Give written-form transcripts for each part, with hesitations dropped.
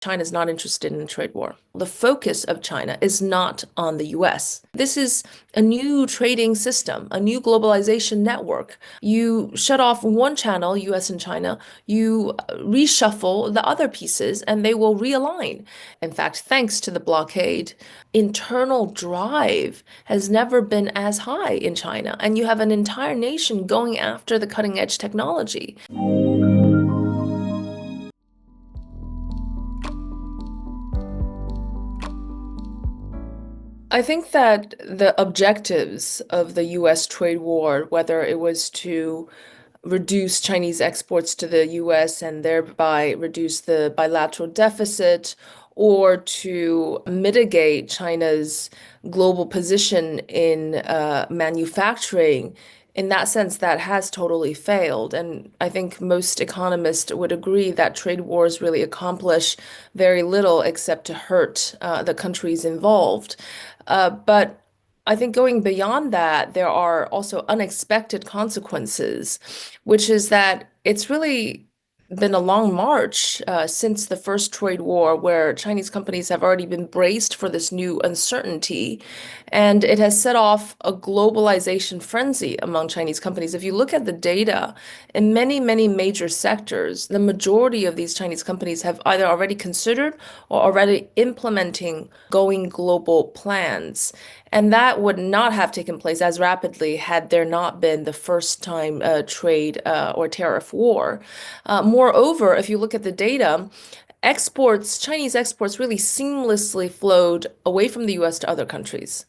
China is not interested in a trade war. The focus of China is not on the US. This is a new trading system, a new globalization network. You shut off one channel, US and China, you reshuffle the other pieces, and they will realign. In fact, thanks to the blockade, internal drive has never been as high in China, and you have an entire nation going after the cutting edge technology. I think that the objectives of the US trade war, whether it was to reduce Chinese exports to the US and thereby reduce the bilateral deficit, or to mitigate China's global position in manufacturing, in that sense, that has totally failed. And I think most economists would agree that trade wars really accomplish very little except to hurt the countries involved. But I think going beyond that, there are also unexpected consequences, which is that it's really been a long march since the first trade war, where Chinese companies have already been braced for this new uncertainty. And it has set off a globalization frenzy among Chinese companies. If you look at the data, in many, many major sectors, the majority of these Chinese companies have either already considered or already implementing going global plans. And that would not have taken place as rapidly had there not been the first time trade or tariff war. Moreover, if you look at the data, Chinese exports really seamlessly flowed away from the US to other countries.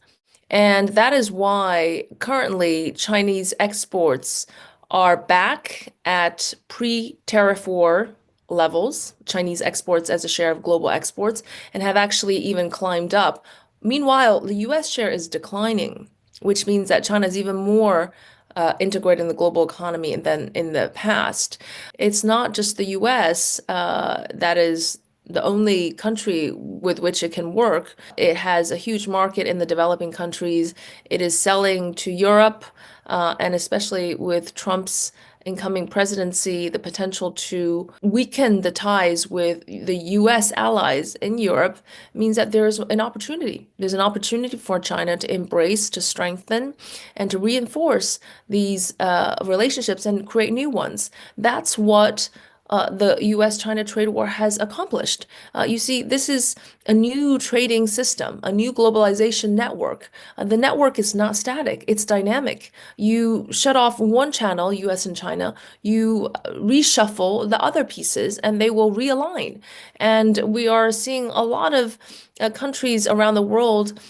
And that is why currently Chinese exports are back at pre-tariff war levels, Chinese exports as a share of global exports, and have actually even climbed up. Meanwhile, the US share is declining, which means that China is even more integrated in the global economy than in the past. It's not just the US that is the only country with which it can work. It has a huge market in the developing countries. It is selling to Europe, and especially with Trump's incoming presidency, the potential to weaken the ties with the US allies in Europe means that there's an opportunity. There's an opportunity for China to embrace, to strengthen, and to reinforce these relationships and create new ones. That's what the U.S. China trade war has accomplished. You see, this is a new trading system, a new globalization network. The network is not static, it's dynamic. You shut off one channel, US and China, you reshuffle the other pieces, and they will realign. And we are seeing a lot of countries around the world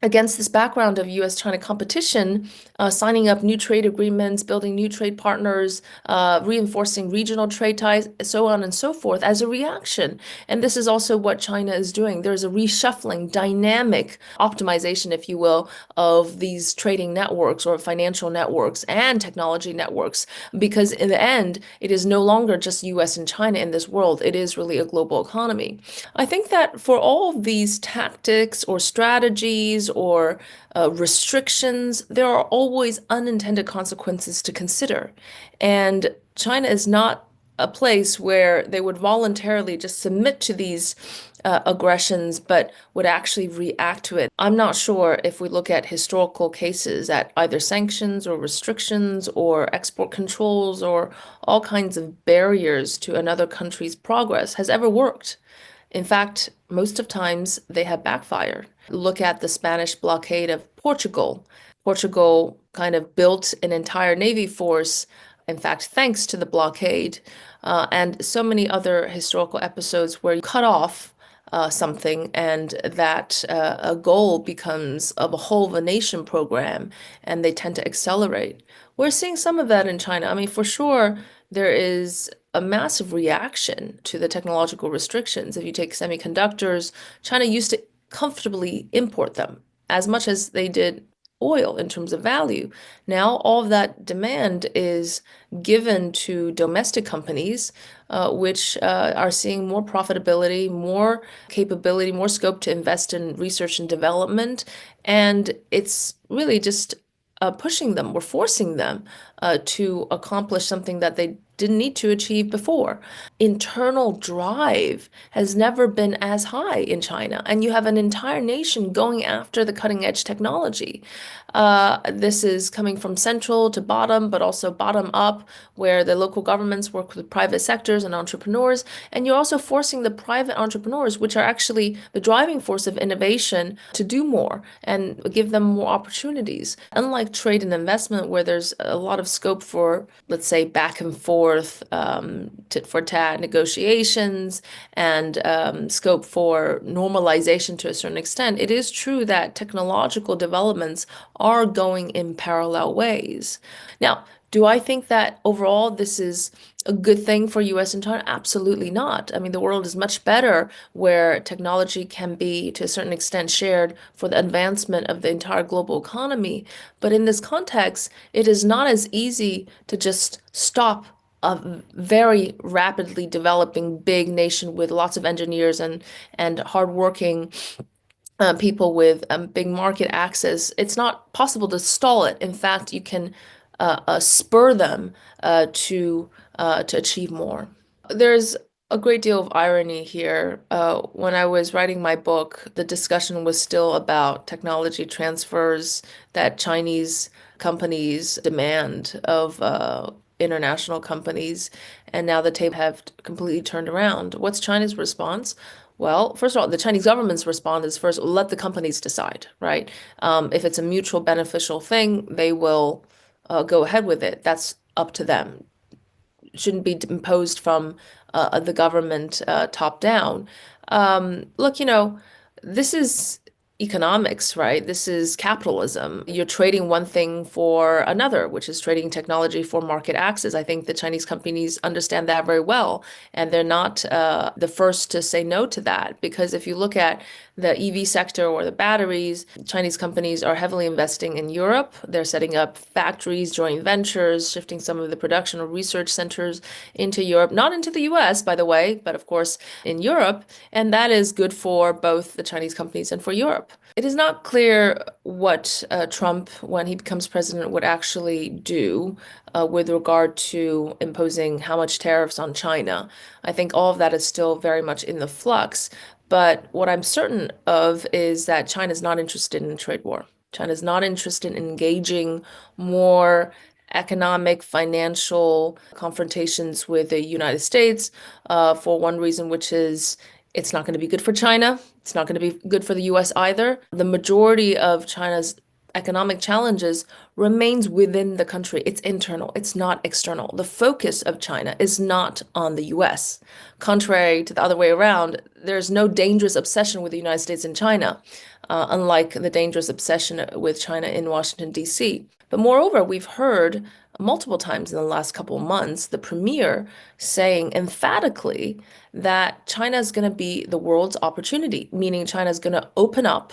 against this background of US China competition, signing up new trade agreements, building new trade partners, reinforcing regional trade ties, so on and so forth, as a reaction. And this is also what China is doing. There's a reshuffling, dynamic optimization, if you will, of these trading networks or financial networks and technology networks, because in the end, it is no longer just US and China in this world. It is really a global economy. I think that for all of these tactics or strategies or restrictions, there are always unintended consequences to consider. And China is not a place where they would voluntarily just submit to these aggressions, but would actually react to it. I'm not sure if we look at historical cases at either sanctions or restrictions or export controls or all kinds of barriers to another country's progress has ever worked. In fact, most of times they have backfired. Look at the Spanish blockade of Portugal. Portugal kind of built an entire navy force, in fact, thanks to the blockade, and so many other historical episodes where you cut off something and that a goal becomes of a whole of a nation program and they tend to accelerate. We're seeing some of that in China. I mean, for sure, there is a massive reaction to the technological restrictions. If you take semiconductors, China used to comfortably import them as much as they did oil in terms of value. Now, all of that demand is given to domestic companies, which are seeing more profitability, more capability, more scope to invest in research and development. And it's really just pushing them or forcing them to accomplish something that they didn't need to achieve before. Internal drive has never been as high in China, and you have an entire nation going after the cutting edge technology. This is coming from central to bottom, but also bottom up, where the local governments work with private sectors and entrepreneurs. And you're also forcing the private entrepreneurs, which are actually the driving force of innovation, to do more and give them more opportunities. Unlike trade and investment, where there's a lot of scope for, let's say, back and forth, tit for tat negotiations and scope for normalization to a certain extent, it is true that technological developments are going in parallel ways. Now, do I think that overall this is a good thing for US and China? Absolutely not. I mean, the world is much better where technology can be, to a certain extent, shared for the advancement of the entire global economy. But in this context, it is not as easy to just stop a very rapidly developing big nation with lots of engineers and hardworking people with big market access. It's not possible to stall it. In fact, you can spur them to achieve more. There's a great deal of irony here. When I was writing my book, the discussion was still about technology transfers that Chinese companies demand of international companies, and now the table have completely turned around. What's China's response? Well, first of all, the Chinese government's response is first, let the companies decide, right? If it's a mutual beneficial thing, they will go ahead with it. That's up to them. Shouldn't be imposed from the government top down. Look, this is economics, right? This is capitalism. You're trading one thing for another, which is trading technology for market access. I think the Chinese companies understand that very well, and they're not the first to say no to that. Because if you look at the EV sector or the batteries, Chinese companies are heavily investing in Europe. They're setting up factories, joint ventures, shifting some of the production or research centers into Europe, not into the US, by the way, but of course in Europe. And that is good for both the Chinese companies and for Europe. It is not clear what Trump, when he becomes president, would actually do with regard to imposing how much tariffs on China. I think all of that is still very much in the flux. But what I'm certain of is that China is not interested in a trade war. China is not interested in engaging more economic, financial confrontations with the United States for one reason, which is it's not going to be good for China. It's not going to be good for the US either. The majority of China's economic challenges remains within the country. It's internal, it's not external. The focus of China is not on the US. Contrary to the other way around, there's no dangerous obsession with the United States and China, unlike the dangerous obsession with China in Washington, D.C. But moreover, we've heard multiple times in the last couple of months the premier saying emphatically that China is going to be the world's opportunity, meaning China is going to open up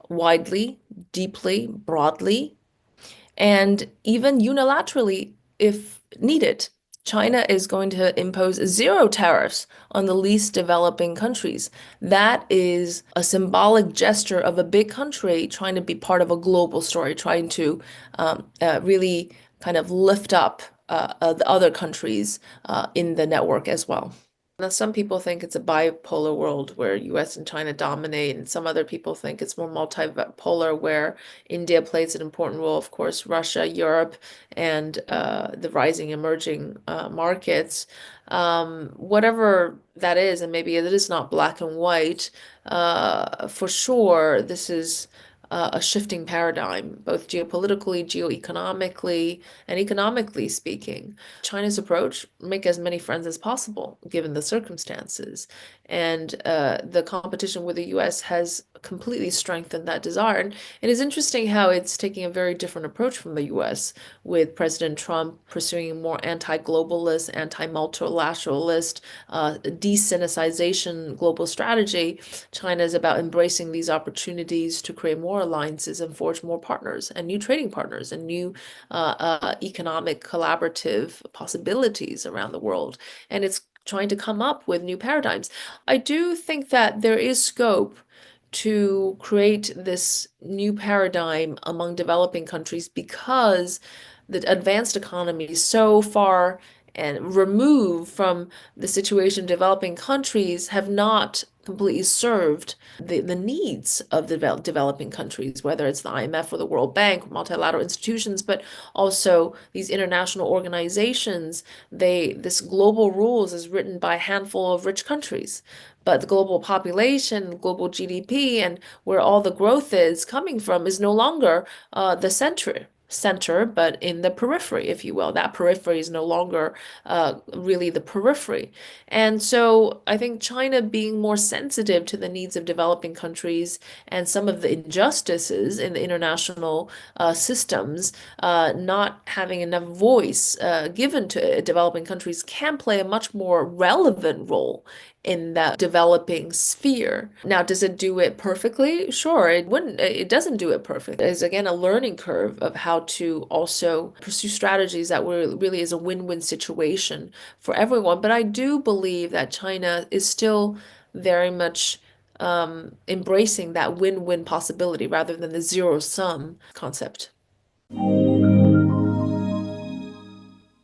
widely, deeply, broadly, and even unilaterally if needed. China is going to impose zero tariffs on the least developing countries. That is a symbolic gesture of a big country trying to be part of a global story, trying to really kind of lift up the other countries in the network as well. Now, some people think it's a bipolar world where US and China dominate, and some other people think it's more multipolar where India plays an important role, of course, Russia, Europe, and the rising emerging markets. Whatever that is, and maybe it is not black and white, for sure, this is a shifting paradigm, both geopolitically, geoeconomically, and economically speaking. China's approach, make as many friends as possible, given the circumstances. And the competition with the US has completely strengthened that desire. And it is interesting how it's taking a very different approach from the US, with President Trump pursuing a more anti-globalist, anti-multilateralist, de-Sinicization global strategy. China is about embracing these opportunities to create more alliances and forge more partners and new trading partners and new economic collaborative possibilities around the world. And it's trying to come up with new paradigms. I do think that there is scope to create this new paradigm among developing countries because the advanced economies so far and removed from the situation developing countries have not completely served the needs of the developing countries, whether it's the IMF or the World Bank, multilateral institutions, but also these international organizations. This global rules is written by a handful of rich countries. But the global population, global GDP, and where all the growth is coming from is no longer the center, but in the periphery, if you will. That periphery is no longer really the periphery. And so I think China being more sensitive to the needs of developing countries and some of the injustices in the international systems, not having enough voice given to developing countries can play a much more relevant role in that developing sphere. Now, does it do it perfectly? Sure, it wouldn't, it doesn't do it perfectly. It's again a learning curve of how to also pursue strategies that were really is a win-win situation for everyone. But I do believe that China is still very much embracing that win-win possibility rather than the zero-sum concept.